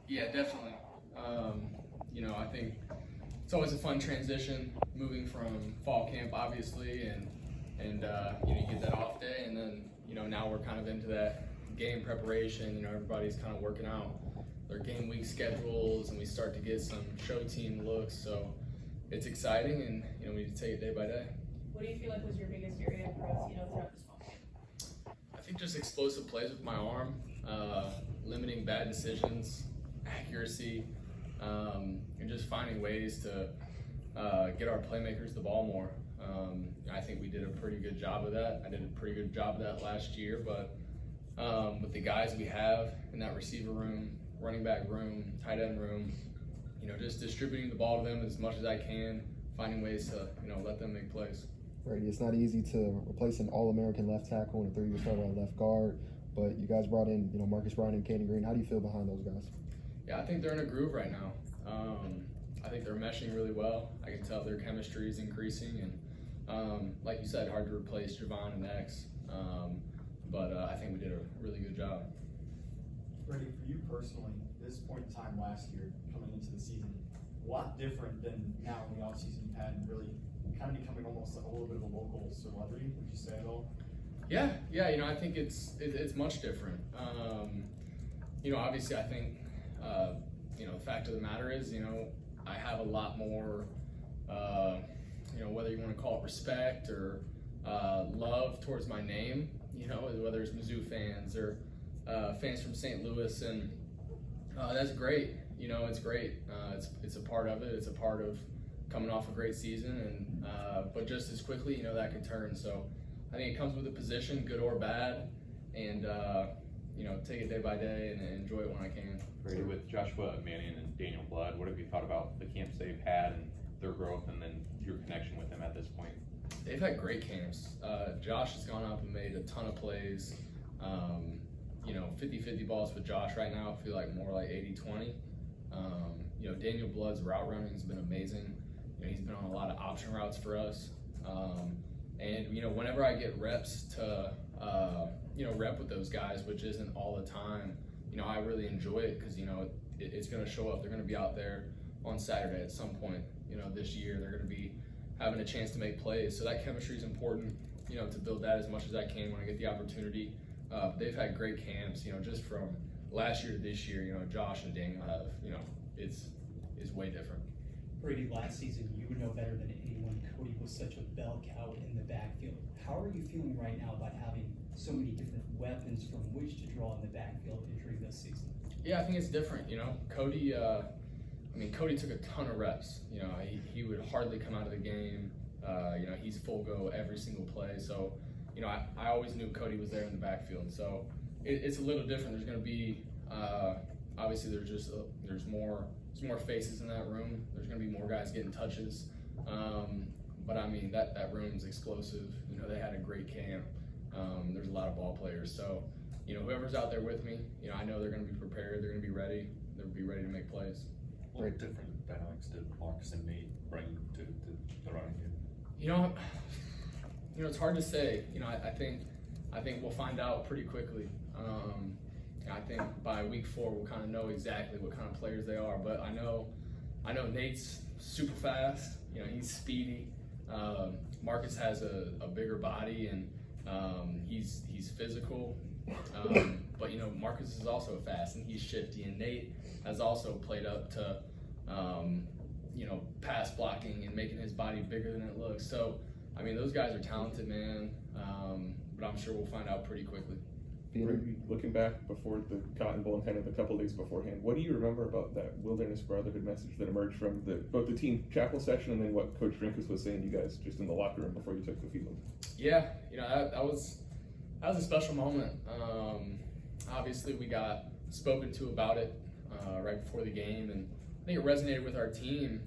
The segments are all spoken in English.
Yeah, definitely. I think it's always a fun transition moving from fall camp, obviously, and you get that off day, and then now we're kind of into that game preparation. Everybody's kind of working out their game week schedules, and we start to get some show team looks. So it's exciting, and we need to take it day by day. What do you feel like was your biggest area of growth, throughout this fall camp? I think just explosive plays with my arm, limiting bad decisions, accuracy, and just finding ways to get our playmakers the ball more. I think we did a pretty good job of that. I did a pretty good job of that last year, but with the guys we have in that receiver room, running back room, tight end room, just distributing the ball to them as much as I can, finding ways to, let them make plays. Brady, it's not easy to replace an All-American left tackle and a 3-year starter at left guard, but you guys brought in, Marcus Bryant and Caden Green. How do you feel behind those guys? Yeah, I think they're in a groove right now. I think they're meshing really well. I can tell their chemistry is increasing, and like you said, hard to replace Javon and X, but I think we did a really good job. Brady, for you personally, this point in time last year, coming into the season, a lot different than now in the offseason you've had, and really kind of becoming almost a little bit of a local celebrity, would you say at all? Yeah, I think it's much different. Obviously I think, the fact of the matter is, I have a lot more, whether you want to call it respect or love towards my name, whether it's Mizzou fans or fans from St. Louis, and that's great. It's great. It's a part of it. It's a part of coming off a great season, and but just as quickly, that can turn. So I think it comes with a position, good or bad, and take it day by day and enjoy it when I can. Brady, with Joshua Mannion and Daniel Blood, what have you thought about the camps they've had and their growth, and then your connection with them at this point? They've had great camps. Josh has gone up and made a ton of plays. 50-50 balls with Josh right now. I feel like more like 80-20. Daniel Blood's route running has been amazing. He's been on a lot of option routes for us. And whenever I get reps to rep with those guys, which isn't all the time, I really enjoy it because it's going to show up. They're going to be out there on Saturday at some point. This year they're going to be having a chance to make plays. So that chemistry is important. To build that as much as I can when I get the opportunity. They've had great camps. Just from last year to this year. Josh and Daniel have. It's way different. Brady, last season, you would know better than anyone, Cody was such a bell cow in the backfield. How are you feeling right now about having so many different weapons from which to draw in the backfield entering this season? Yeah, I think it's different. Cody, Cody took a ton of reps. He would hardly come out of the game. He's full go every single play. So, I always knew Cody was there in the backfield. So it's a little different. There's going to be, obviously there's more faces in that room. There's going to be more guys getting touches. But that room's explosive. They had a great camp. There's a lot of ball players. So, whoever's out there with me, I know they're going to be prepared. They're going to be ready. They'll be ready to make plays. What different dynamics did Marcus and Nate bring to the running game? It's hard to say. I think we'll find out pretty quickly. I think by week 4 we'll kind of know exactly what kind of players they are. But I know Nate's super fast. He's speedy. Marcus has a bigger body, and he's physical. But Marcus is also fast and he's shifty, and Nate has also played up to pass blocking and making his body bigger than it looks. So those guys are talented, man. But I'm sure we'll find out pretty quickly. Looking back before the Cotton Bowl and kind of a couple days beforehand, what do you remember about that Wilderness Brotherhood message that emerged from both the team chapel session and then what Coach Drinkus was saying to you guys just in the locker room before you took the field? Yeah, that was a special moment. Obviously, we got spoken to about it right before the game, and I think it resonated with our team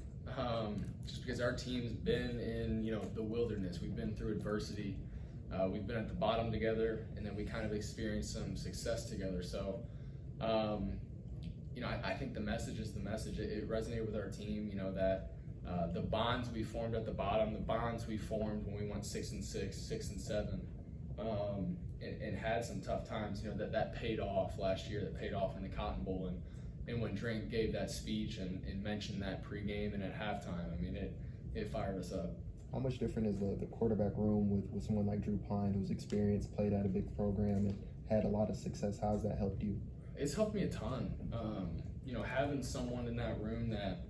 just because our team's been in the wilderness. We've been through adversity. We've been at the bottom together, and then we kind of experienced some success together. So, I think the message is the message. It resonated with our team, that the bonds we formed at the bottom, the bonds we formed when we went 6-6, 6-7, and had some tough times, that paid off last year, that paid off in the Cotton Bowl. when Drink gave that speech and mentioned that pregame and at halftime, I mean, it fired us up. How much different is the quarterback room with someone like Drew Pine, who's experienced, played at a big program, and had a lot of success? How has that helped you? It's helped me a ton. You know, having someone in that room that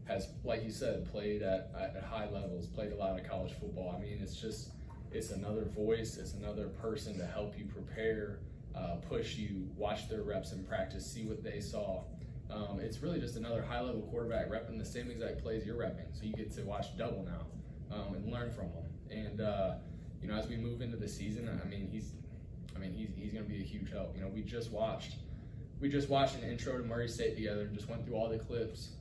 has, like you said, played at high levels, played a lot of college football. I mean, it's another voice, it's another person to help you prepare, push you, watch their reps in practice, see what they saw. It's really just another high-level quarterback repping the same exact plays you're repping, so you get to watch double now and learn from them. And you know, as we move into the season, I mean, he's going to be a huge help. You know, we just watched an intro to Murray State together and just went through all the clips.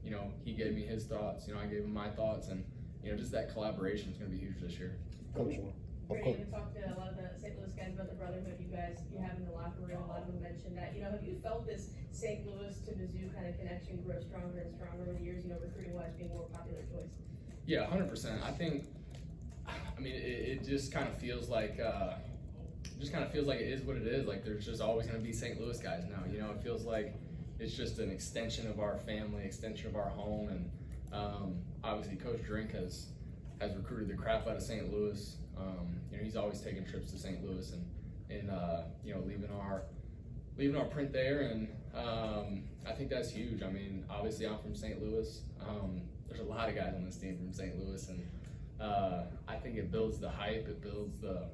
You know, he gave me his thoughts. You know, I gave him my thoughts, and you know, just that collaboration is going to be huge this year. Coach, Brady, we talked to a lot of the St. Louis guys about the brotherhood you have in the locker room. A lot of them mentioned that. You know, have you felt this St. Louis to Mizzou kind of connection grow stronger and stronger over the years? You know, recruiting-wise, being a more popular choice. Yeah, 100%. I think. I mean, it just kind of feels like. It is what it is. Like, there's just always going to be St. Louis guys now. You know, it feels like it's just an extension of our family, extension of our home, and obviously Coach Drink has recruited the crap out of St. Louis. You know, he's always taking trips to St. Louis and you know, leaving our print there, and I think that's huge. I mean, obviously I'm from St. Louis. There's a lot of guys on this team from St. Louis, and I think it builds the hype. It builds the,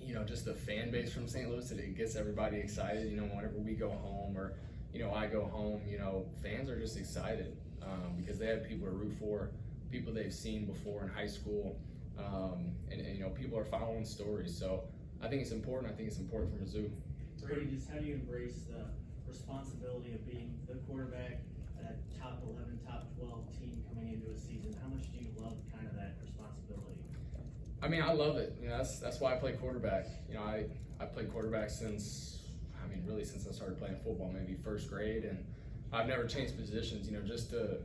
you know, just the fan base from St. Louis. It gets everybody excited. You know, whenever we go home or, you know, I go home, you know, fans are just excited because they have people to root for, people they've seen before in high school, and you know, people are following stories. So I think it's important. I think it's important for Mizzou. Brady, just how do you embrace the responsibility of being the quarterback at a top 11, top 12 team coming into a season? How much do you love kind of that responsibility? I mean, I love it. You know, that's why I play quarterback. You know, I played quarterback since I started playing football, maybe first grade, and I've never changed positions. You know, just to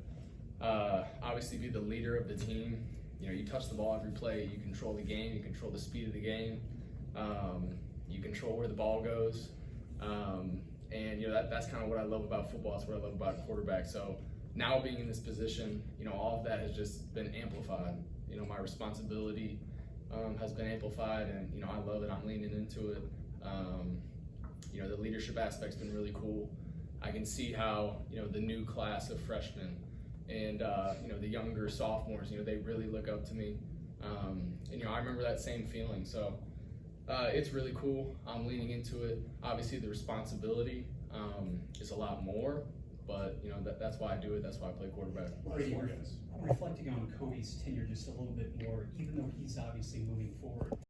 obviously be the leader of the team. You know, you touch the ball every play, you control the game, you control the speed of the game, you control where the ball goes, and you know, that's kind of what I love about football. That's what I love about quarterback. So now being in this position, you know, all of that has just been amplified. You know, my responsibility has been amplified, and you know, I love it. I'm leaning into it. You know, the leadership aspect's been really cool. I can see how, you know, the new class of freshmen and you know, the younger sophomores, you know, they really look up to me, and you know, I remember that same feeling. So it's really cool. I'm leaning into it. Obviously, the responsibility is a lot more, but you know, that's why I do it. That's why I play quarterback. Brady, reflecting on Cody's tenure just a little bit more, even though he's obviously moving forward,